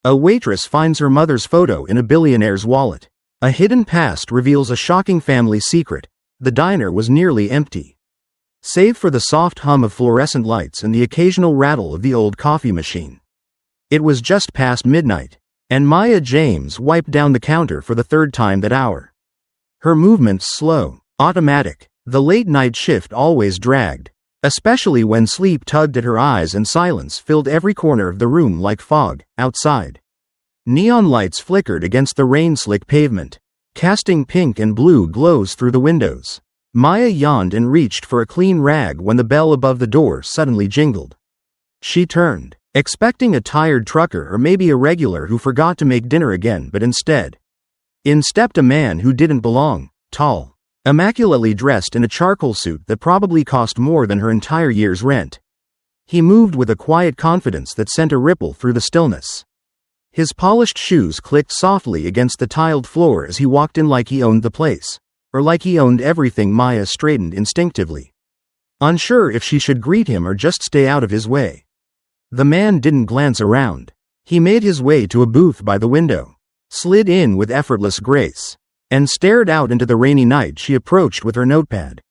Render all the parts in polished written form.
A waitress finds her mother's photo in a billionaire's wallet. A hidden past reveals a shocking family secret. The diner was nearly empty, save for the soft hum of fluorescent lights and the occasional rattle of the old coffee machine. It was just past midnight, and Maya James wiped down the counter for the third time that hour. Her movements slow, automatic. The late-night shift always dragged, especially when sleep tugged at her eyes and silence filled every corner of the room like fog. Outside, neon lights flickered against the rain-slick pavement, casting pink and blue glows through the windows. Maya yawned and reached for a clean rag when the bell above the door suddenly jingled. She turned, expecting a tired trucker or maybe a regular who forgot to make dinner again, but instead, in stepped a man who didn't belong, tall, immaculately dressed in a charcoal suit that probably cost more than her entire year's rent. He moved with a quiet confidence that sent a ripple through the stillness. His polished shoes clicked softly against the tiled floor as he walked in, like he owned the place, or like he owned everything. Maya straightened instinctively, unsure if she should greet him or just stay out of his way. The man didn't glance around. He made his way to a booth by the window, slid in with effortless grace, and stared out into the rainy night. She approached with her notepad.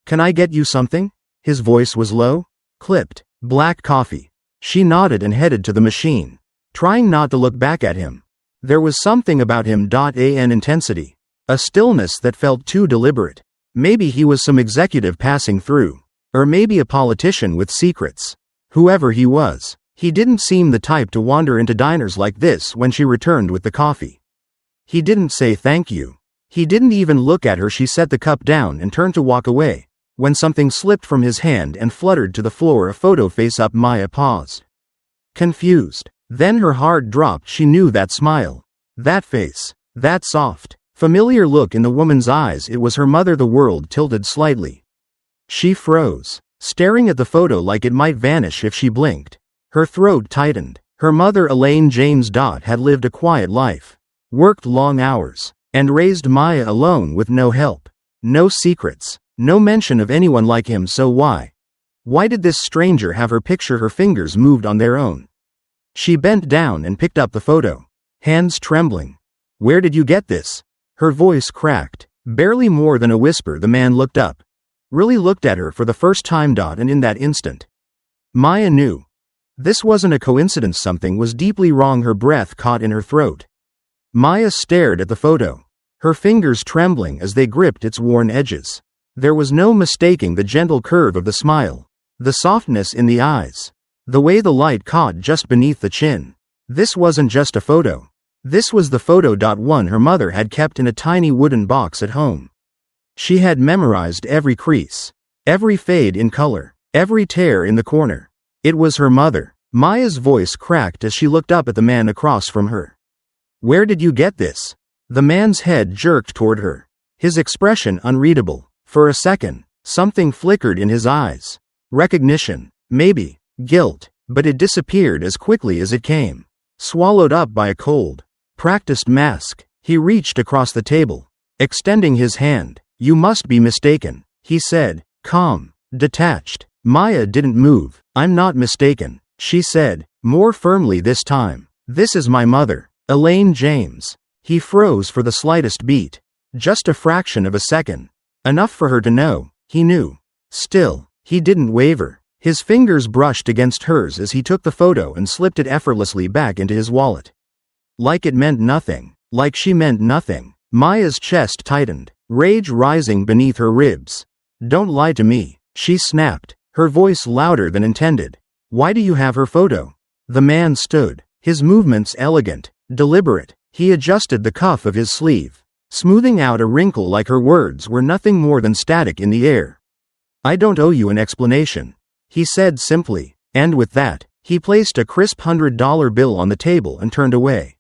"Can I get you something?" His voice was low, clipped. "Black coffee." She nodded and headed to the machine, trying not to look back at him. There was something about him, an intensity, a stillness that felt too deliberate. Maybe he was some executive passing through, or maybe a politician with secrets. Whoever he was, he didn't seem the type to wander into diners like this. When she returned with the coffee, he didn't say thank you. He didn't even look at her. She set the cup down and turned to walk away, when something slipped from his hand and fluttered to the floor, a photo face up. Maya paused, confused. Then her heart dropped. She knew that smile, that face, that soft, familiar look in the woman's eyes. It was her mother. The world tilted slightly. She froze, staring at the photo like it might vanish if she blinked. Her throat tightened. Her mother, Elaine James, had lived a quiet life, worked long hours, and raised Maya alone with no help, no secrets, no mention of anyone like him. So why did this stranger have her picture? Her fingers moved on their own. She bent down and picked up the photo, hands trembling. "Where did you get this?" Her voice cracked, barely more than a whisper. The man looked up, really looked at her for the first time. And in that instant, Maya knew. This wasn't a coincidence. Something was deeply wrong. Her breath caught in her throat. Maya stared at the photo, her fingers trembling as they gripped its worn edges. There was no mistaking the gentle curve of the smile, the softness in the eyes, the way the light caught just beneath the chin. This wasn't just a photo. This was the photo one her mother had kept in a tiny wooden box at home. She had memorized every crease, every fade in color, every tear in the corner. It was her mother. Maya's voice cracked as she looked up at the man across from her. "Where did you get this?" The man's head jerked toward her, his expression unreadable. For a second, something flickered in his eyes. Recognition, maybe, guilt, but it disappeared as quickly as it came, swallowed up by a cold, practiced mask. He reached across the table, extending his hand. "You must be mistaken," he said, calm, detached. Maya didn't move. "I'm not mistaken," she said, more firmly this time. "This is my mother, Elaine James." He froze for the slightest beat, just a fraction of a second, enough for her to know he knew. Still, he didn't waver. His fingers brushed against hers as he took the photo and slipped it effortlessly back into his wallet. Like it meant nothing, like she meant nothing. Maya's chest tightened, rage rising beneath her ribs. "Don't lie to me," she snapped, her voice louder than intended. "Why do you have her photo?" The man stood, his movements elegant, deliberate. He adjusted the cuff of his sleeve, smoothing out a wrinkle like her words were nothing more than static in the air. "I don't owe you an explanation," he said simply, and with that, he placed a crisp $100 bill on the table and turned away.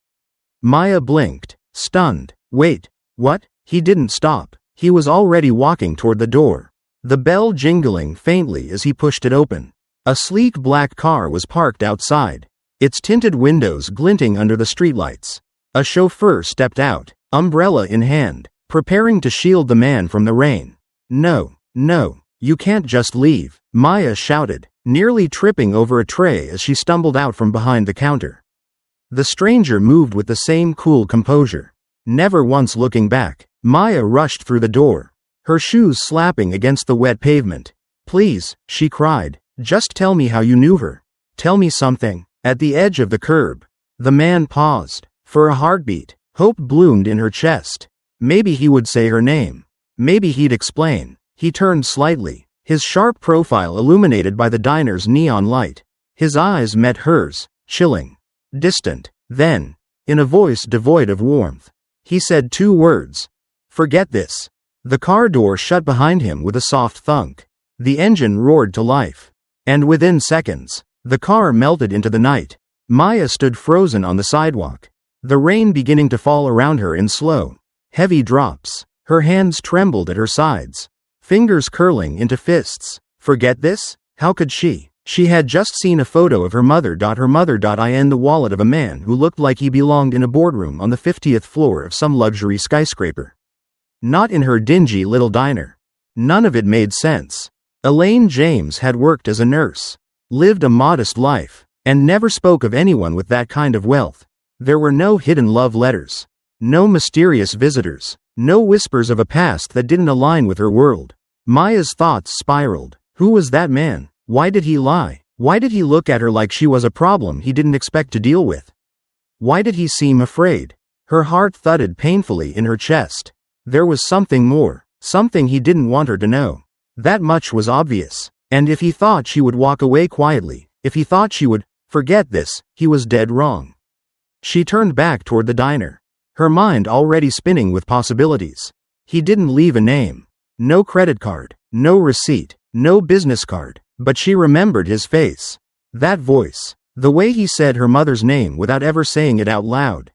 Maya blinked, stunned. "Wait, what?" He didn't stop. He was already walking toward the door, the bell jingling faintly as he pushed it open. A sleek black car was parked outside, its tinted windows glinting under the streetlights. A chauffeur stepped out, umbrella in hand, preparing to shield the man from the rain. No, you can't just leave," Maya shouted, nearly tripping over a tray as she stumbled out from behind the counter. The stranger moved with the same cool composure, never once looking back. Maya rushed through the door, her shoes slapping against the wet pavement. "Please," she cried, "just tell me how you knew her. Tell me something." At the edge of the curb, the man paused. For a heartbeat, hope bloomed in her chest. Maybe he would say her name. Maybe he'd explain. He turned slightly, his sharp profile illuminated by the diner's neon light. His eyes met hers, chilling, distant. Then, in a voice devoid of warmth, he said 2 words. "Forget this." The car door shut behind him with a soft thunk. The engine roared to life. And within seconds, the car melted into the night. Maya stood frozen on the sidewalk, the rain beginning to fall around her in slow, heavy drops. Her hands trembled at her sides, fingers curling into fists. Forget this? How could she? She had just seen a photo of her mother. In the wallet of a man who looked like he belonged in a boardroom on the 50th floor of some luxury skyscraper. Not in her dingy little diner. None of it made sense. Elaine James had worked as a nurse, lived a modest life, and never spoke of anyone with that kind of wealth. There were no hidden love letters, no mysterious visitors, no whispers of a past that didn't align with her world. Maya's thoughts spiraled. Who was that man? Why did he lie? Why did he look at her like she was a problem he didn't expect to deal with? Why did he seem afraid? Her heart thudded painfully in her chest. There was something more, something he didn't want her to know. That much was obvious. And if he thought she would walk away quietly, if he thought she would forget this, he was dead wrong. She turned back toward the diner, her mind already spinning with possibilities. He didn't leave a name. No credit card, no receipt, no business card, but she remembered his face. That voice, the way he said her mother's name without ever saying it out loud.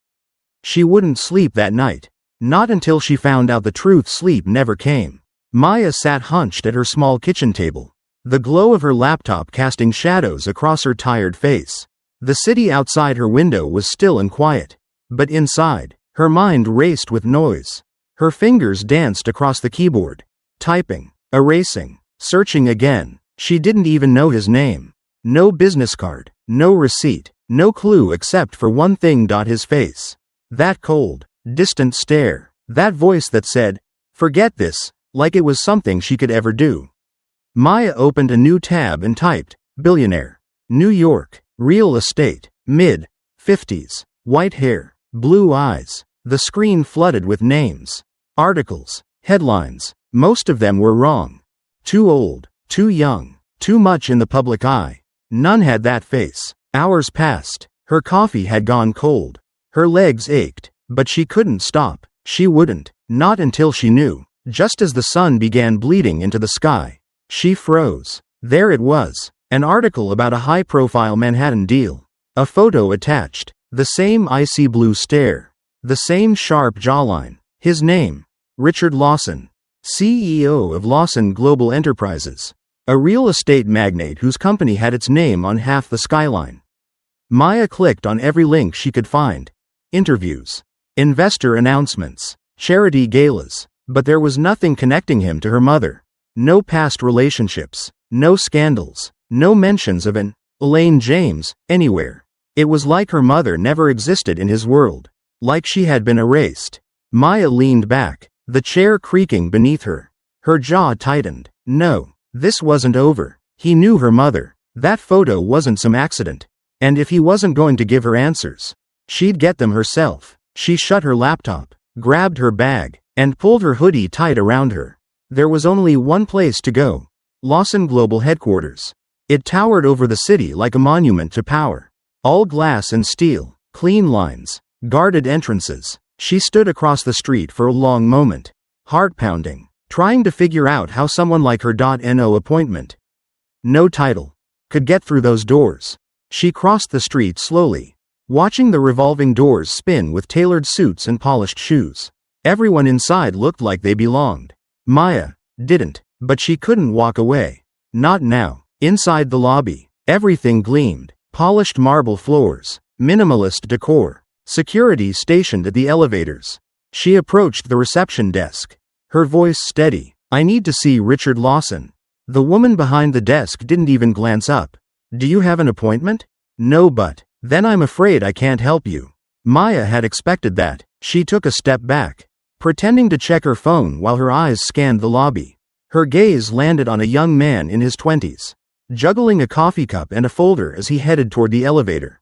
She wouldn't sleep that night. Not until she found out the truth. Sleep never came. Maya sat hunched at her small kitchen table, the glow of her laptop casting shadows across her tired face. The city outside her window was still and quiet, but inside, her mind raced with noise. Her fingers danced across the keyboard, typing, erasing, searching again. She didn't even know his name. No business card, no receipt, no clue except for one thing: his face. That cold, distant stare, that voice that said, "Forget this," like it was something she could ever do. Maya opened a new tab and typed, "Billionaire, New York, real estate, mid-50s, white hair, blue eyes." The screen flooded with names, articles, headlines. Most of them were wrong. Too old, too young, too much in the public eye. None had that face. Hours passed. Her coffee had gone cold. Her legs ached, but she couldn't stop. She wouldn't, not until she knew. Just as the sun began bleeding into the sky, she froze. There it was, an article about a high-profile Manhattan deal. A photo attached, the same icy blue stare, the same sharp jawline. His name, Richard Lawson, CEO of Lawson Global Enterprises, a real estate magnate whose company had its name on half the skyline. Maya clicked on every link she could find. Interviews, investor announcements, charity galas. But there was nothing connecting him to her mother. No past relationships, no scandals, no mentions of an Elaine James anywhere. It was like her mother never existed in his world, like she had been erased. Maya leaned back, the chair creaking beneath her. Her jaw tightened. No, this wasn't over. He knew her mother. That photo wasn't some accident. And if he wasn't going to give her answers, she'd get them herself. She shut her laptop, grabbed her bag, and pulled her hoodie tight around her. There was only one place to go: Lawson Global Headquarters. It towered over the city like a monument to power. All glass and steel, clean lines, guarded entrances. She stood across the street for a long moment, heart pounding, trying to figure out how someone like her no appointment, no title, could get through those doors. She crossed the street slowly, watching the revolving doors spin with tailored suits and polished shoes. Everyone inside looked like they belonged. Maya didn't, but she couldn't walk away. Not now. Inside the lobby, everything gleamed. Polished marble floors, minimalist decor, security stationed at the elevators. She approached the reception desk, her voice steady. "I need to see Richard Lawson." The woman behind the desk didn't even glance up. "Do you have an appointment?" "No, but Then I'm afraid I can't help you. Maya had expected that. She took a step back, pretending to check her phone while her eyes scanned the lobby. Her gaze landed on a young man in his 20s, juggling a coffee cup and a folder as he headed toward the elevator.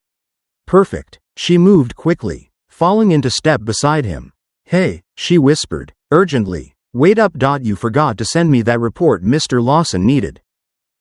Perfect. She moved quickly, falling into step beside him. Hey, she whispered, urgently. Wait up. You forgot to send me that report Mr. Lawson needed.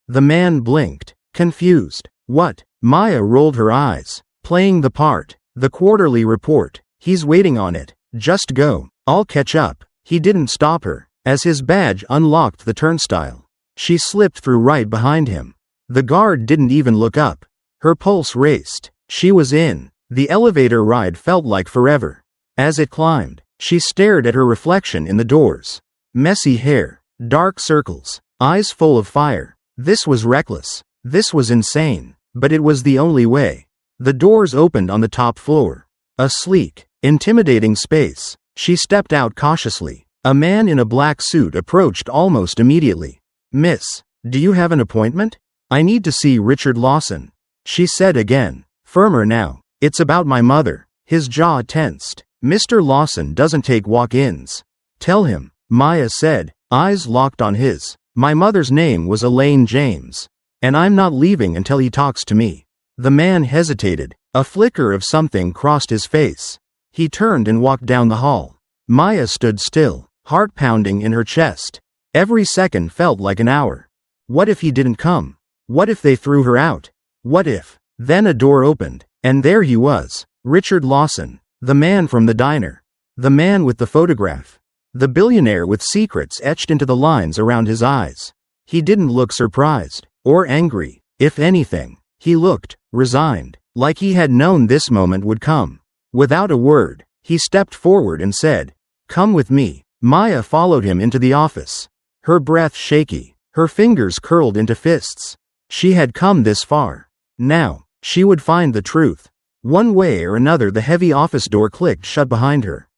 The man blinked, confused. What? Maya rolled her eyes. Playing the part. The quarterly report. He's waiting on it. Just go. I'll catch up. He didn't stop her. As his badge unlocked the turnstile, she slipped through right behind him. The guard didn't even look up. Her pulse raced. She was in. The elevator ride felt like forever. As it climbed, she stared at her reflection in the doors. Messy hair, dark circles, eyes full of fire. This was reckless. This was insane. But it was the only way. The doors opened on the top floor. A sleek, intimidating space. She stepped out cautiously. A man in a black suit approached almost immediately. Miss, do you have an appointment? I need to see Richard Lawson, she said again, firmer now. It's about my mother. His jaw tensed. Mr. Lawson doesn't take walk-ins. Tell him, Maya said, eyes locked on his. My mother's name was Elaine James. And I'm not leaving until he talks to me. The man hesitated. A flicker of something crossed his face. He turned and walked down the hall. Maya stood still, heart pounding in her chest. Every second felt like an hour. What if he didn't come? What if they threw her out? What if? Then a door opened, and there he was, Richard Lawson, the man from the diner. The man with the photograph. The billionaire with secrets etched into the lines around his eyes. He didn't look surprised, or angry. If anything, he looked resigned, like he had known this moment would come. Without a word, he stepped forward and said, "Come with me." Maya followed him into the office, her breath shaky, her fingers curled into fists. She had come this far. Now, she would find the truth. One way or another, the heavy office door clicked shut behind her,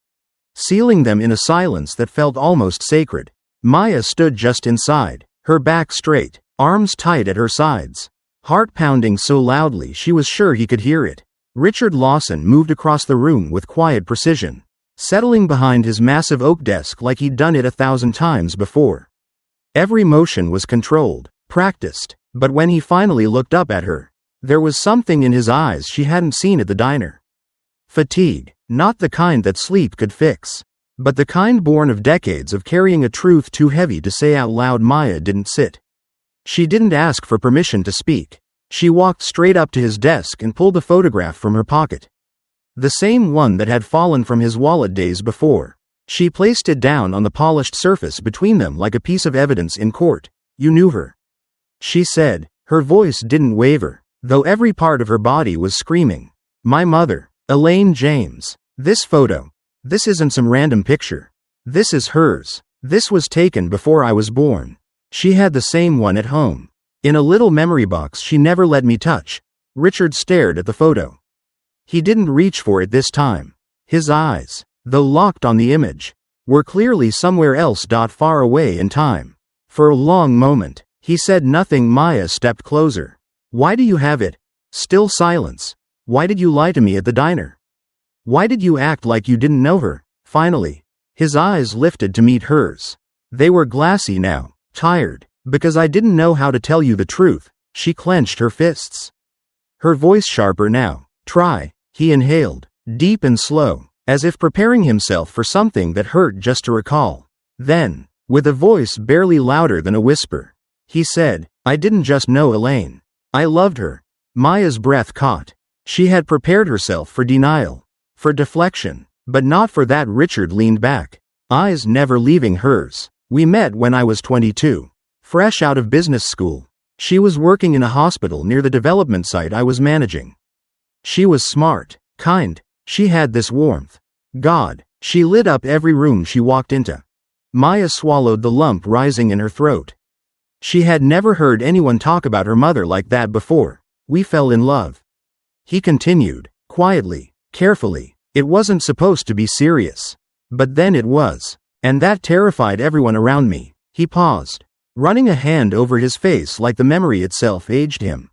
sealing them in a silence that felt almost sacred. Maya stood just inside, her back straight, arms tight at her sides, heart pounding so loudly she was sure he could hear it. Richard Lawson moved across the room with quiet precision, settling behind his massive oak desk like he'd done it 1,000 times before. Every motion was controlled, practiced, but when he finally looked up at her, there was something in his eyes she hadn't seen at the diner. Fatigue, not the kind that sleep could fix, but the kind born of decades of carrying a truth too heavy to say out loud. Maya didn't sit. She didn't ask for permission to speak. She walked straight up to his desk and pulled a photograph from her pocket. The same one that had fallen from his wallet days before. She placed it down on the polished surface between them like a piece of evidence in court. "You knew her," she said. Her voice didn't waver, though every part of her body was screaming. "My mother, Elaine James. This photo. This isn't some random picture. This is hers. This was taken before I was born. She had the same one at home, in a little memory box she never let me touch." Richard stared at the photo. He didn't reach for it this time. His eyes, though locked on the image, were clearly somewhere else. Far away in time. For a long moment, he said nothing. Maya stepped closer. "Why do you have it?" Still silence. "Why did you lie to me at the diner? Why did you act like you didn't know her?" Finally, his eyes lifted to meet hers. They were glassy now, tired. "Because I didn't know how to tell you the truth." She clenched her fists, her voice sharper now. "Try." He inhaled, deep and slow, as if preparing himself for something that hurt just to recall. Then, with a voice barely louder than a whisper, he said, "I didn't just know Elaine. I loved her." Maya's breath caught. She had prepared herself for denial, for deflection, but not for that. Richard leaned back, eyes never leaving hers. "We met when I was 22, fresh out of business school. She was working in a hospital near the development site I was managing. She was smart, kind. She had this warmth. God, she lit up every room she walked into." Maya swallowed the lump rising in her throat. She had never heard anyone talk about her mother like that before. "We fell in love," he continued, quietly, carefully. "It wasn't supposed to be serious. But then it was. And that terrified everyone around me." He paused, running a hand over his face like the memory itself aged him.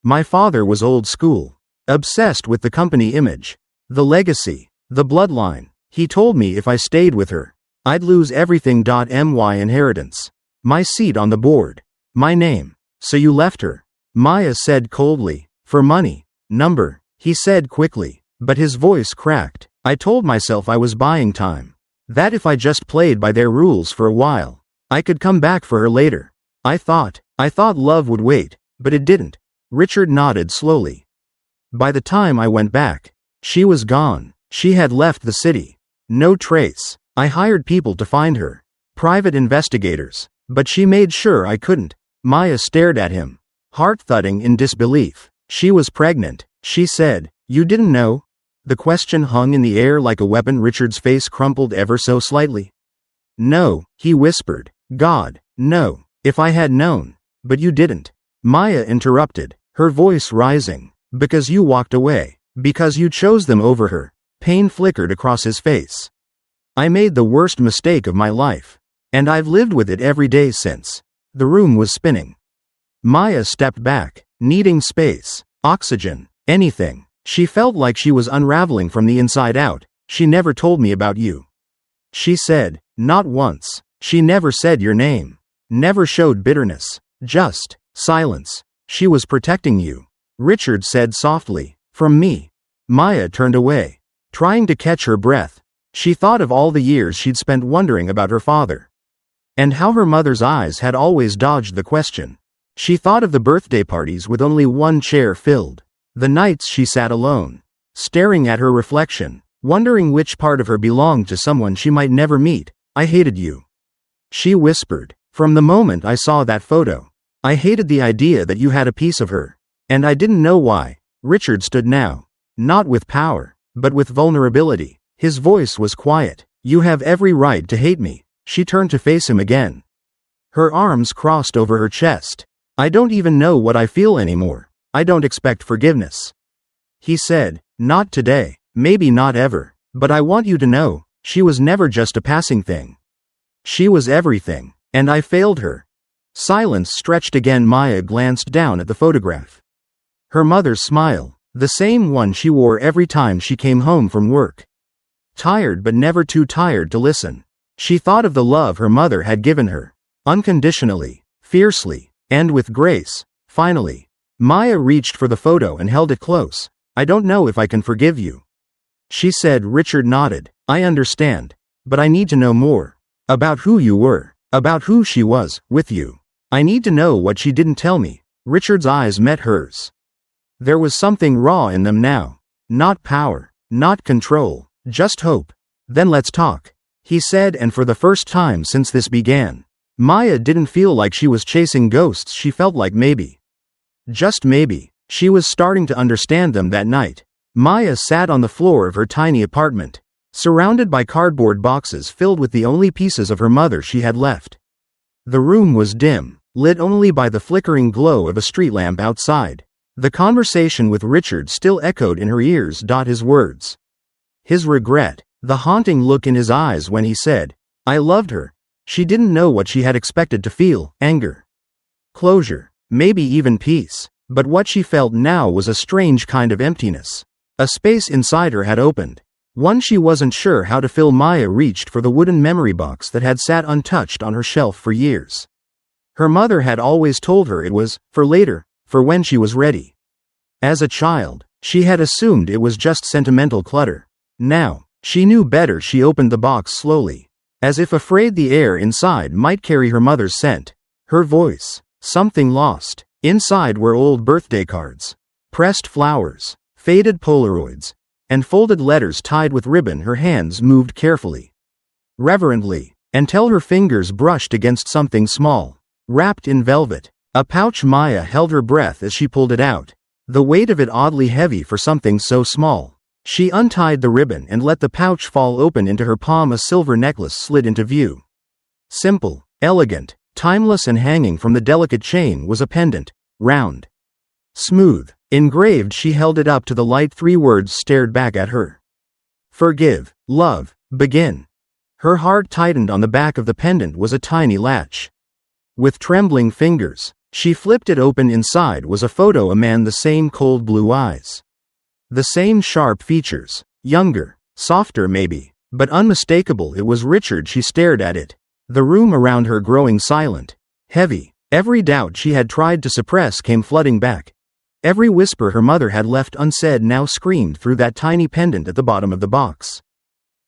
"My father was old school. Obsessed with the company image. The legacy. The bloodline. He told me if I stayed with her, I'd lose everything. My inheritance. My seat on the board. My name. So you left her? Maya said coldly. For money. Number. He said quickly, but his voice cracked. I told myself I was buying time. That if I just played by their rules for a while, I could come back for her later. I thought love would wait, but it didn't. Richard nodded slowly. By the time I went back, she was gone. She had left the city. No trace. I hired people to find her. Private investigators. But she made sure I couldn't. Maya stared at him, heart thudding in disbelief. She was pregnant, she said. You didn't know? The question hung in the air like a weapon. Richard's face crumpled ever so slightly. No, he whispered. God, no. If I had known. But you didn't. Maya interrupted, her voice rising. Because you walked away. Because you chose them over her. Pain flickered across his face. I made the worst mistake of my life. And I've lived with it every day since. The room was spinning. Maya stepped back, needing space, oxygen, anything. She felt like she was unraveling from the inside out. She never told me about you. She said, not once. She never said your name. Never showed bitterness. Just silence. She was protecting you. Richard said softly. From me. Maya turned away, trying to catch her breath. She thought of all the years she'd spent wondering about her father. And how her mother's eyes had always dodged the question. She thought of the birthday parties with only one chair filled. The nights she sat alone, staring at her reflection, wondering which part of her belonged to someone she might never meet. I hated you. She whispered. From the moment I saw that photo, I hated the idea that you had a piece of her. And I didn't know why. Richard stood now. Not with power, but with vulnerability. His voice was quiet. You have every right to hate me. She turned to face him again. Her arms crossed over her chest. I don't even know what I feel anymore. I don't expect forgiveness. He said, not today, maybe not ever, but I want you to know, she was never just a passing thing. She was everything, and I failed her. Silence stretched again. Maya glanced down at the photograph. Her mother's smile, the same one she wore every time she came home from work. Tired but never too tired to listen. She thought of the love her mother had given her, unconditionally, fiercely, and with grace. Finally, Maya reached for the photo and held it close. I don't know if I can forgive you, she said. Richard nodded. I understand. But I need to know more. About who you were. About who she was, with you. I need to know what she didn't tell me. Richard's eyes met hers. There was something raw in them now. Not power. Not control. Just hope. Then let's talk, he said, and for the first time since this began, Maya didn't feel like she was chasing ghosts. She felt like maybe, just maybe, she was starting to understand them. That night, Maya sat on the floor of her tiny apartment, surrounded by cardboard boxes filled with the only pieces of her mother she had left. The room was dim, lit only by the flickering glow of a street lamp outside. The conversation with Richard still echoed in her ears. His words. His regret. The haunting look in his eyes when he said, I loved her. She didn't know what she had expected to feel. Anger. Closure. Maybe even peace. But what she felt now was a strange kind of emptiness. A space inside her had opened. One she wasn't sure how to fill. Maya reached for the wooden memory box that had sat untouched on her shelf for years. Her mother had always told her it was for later, for when she was ready. As a child, she had assumed it was just sentimental clutter. Now, she knew better. She opened the box slowly, as if afraid the air inside might carry her mother's scent. Her voice. Something lost. Inside were old birthday cards, pressed flowers, faded Polaroids, and folded letters tied with ribbon. Her hands moved carefully, reverently, until her fingers brushed against something small, wrapped in velvet. A pouch. Maya held her breath as she pulled it out, the weight of it oddly heavy for something so small. She untied the ribbon and let the pouch fall open into her palm. A silver necklace slid into view. Simple, elegant, timeless, and hanging from the delicate chain was a pendant, round, smooth, engraved. She held it up to the light. 3 words stared back at her. Forgive, love, begin. Her heart tightened. On the back of the pendant was a tiny latch. With trembling fingers, she flipped it open. Inside was a photo. A man, the same cold blue eyes, The same sharp features. Younger. Softer maybe. But unmistakable. It was Richard. She stared at it. The room around her growing silent. Heavy. Every doubt she had tried to suppress came flooding back. Every whisper her mother had left unsaid now screamed through that tiny pendant at the bottom of the box.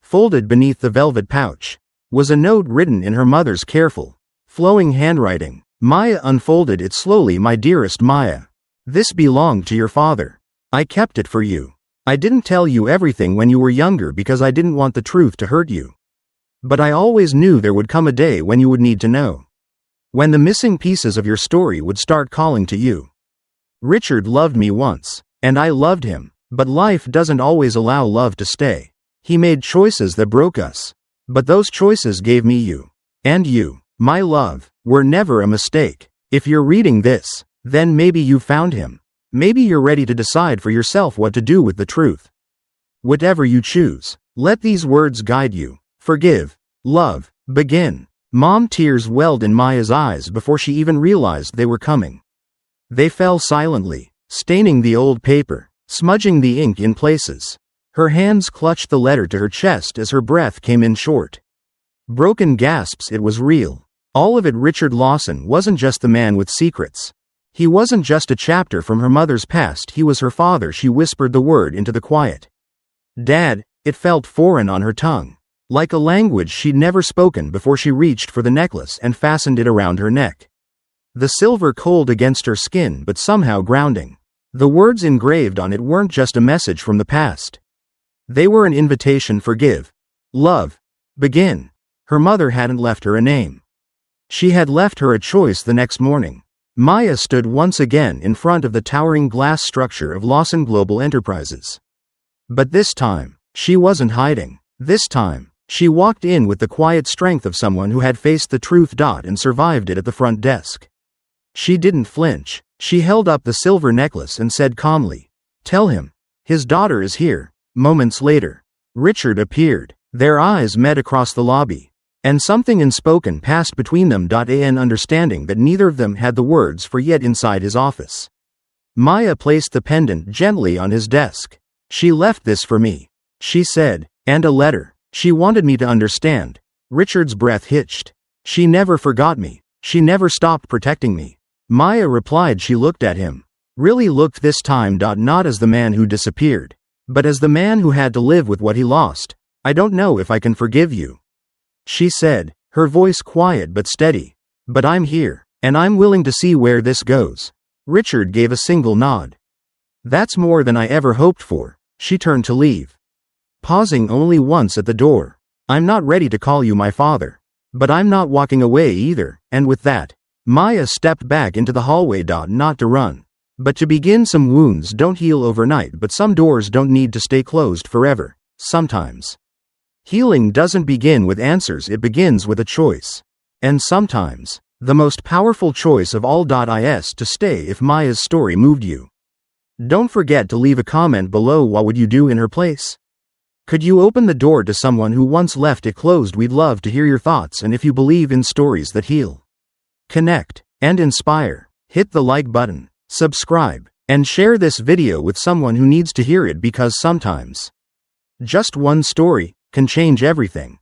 Folded beneath the velvet pouch was a note written in her mother's careful, flowing handwriting. Maya unfolded it slowly. My dearest Maya, this belonged to your father. I kept it for you. I didn't tell you everything when you were younger because I didn't want the truth to hurt you. But I always knew there would come a day when you would need to know. When the missing pieces of your story would start calling to you. Richard loved me once, and I loved him, but life doesn't always allow love to stay. He made choices that broke us. But those choices gave me you. And you, my love, were never a mistake. If you're reading this, then maybe you found him. Maybe you're ready to decide for yourself what to do with the truth. Whatever you choose, let these words guide you. Forgive. Love. Begin. Mom, tears welled in Maya's eyes before she even realized they were coming. They fell silently, staining the old paper, smudging the ink in places. Her hands clutched the letter to her chest as her breath came in short. Broken gasps. It was real. All of it. Richard Lawson wasn't just the man with secrets. He wasn't just a chapter from her mother's past. He was her father. She whispered the word into the quiet. Dad. It felt foreign on her tongue, like a language she'd never spoken before. She reached for the necklace and fastened it around her neck. The silver cold against her skin but somehow grounding. The words engraved on it weren't just a message from the past. They were an invitation. Forgive. Love. Begin. Her mother hadn't left her a name. She had left her a choice. The next morning, Maya stood once again in front of the towering glass structure of Lawson Global Enterprises. But this time, she wasn't hiding. This time, she walked in with the quiet strength of someone who had faced the truth. And survived it at the front desk. She didn't flinch. She held up the silver necklace and said calmly, "Tell him. His daughter is here." Moments later, Richard appeared. Their eyes met across the lobby, and something unspoken passed between them. An understanding that neither of them had the words for yet. Inside his office, Maya placed the pendant gently on his desk. "She left this for me," she said, "and a letter. She wanted me to understand." Richard's breath hitched. "She never forgot me. She never stopped protecting me." Maya replied. She looked at him. Really looked this time. Not as the man who disappeared, but as the man who had to live with what he lost. "I don't know if I can forgive you," she said, her voice quiet but steady. "But I'm here, and I'm willing to see where this goes." Richard gave a single nod. "That's more than I ever hoped for." She turned to leave, pausing only once at the door. "I'm not ready to call you my father, but I'm not walking away either." And with that, Maya stepped back into the hallway. Not to run, but to begin. Some wounds don't heal overnight, but some doors don't need to stay closed forever. Sometimes healing doesn't begin with answers, it begins with a choice. And sometimes, the most powerful choice of all is to stay. If Maya's story moved you, don't forget to leave a comment below. What would you do in her place? Could you open the door to someone who once left it closed? We'd love to hear your thoughts, and if you believe in stories that heal, connect, and inspire, hit the like button, subscribe, and share this video with someone who needs to hear it, because sometimes just one story can change everything.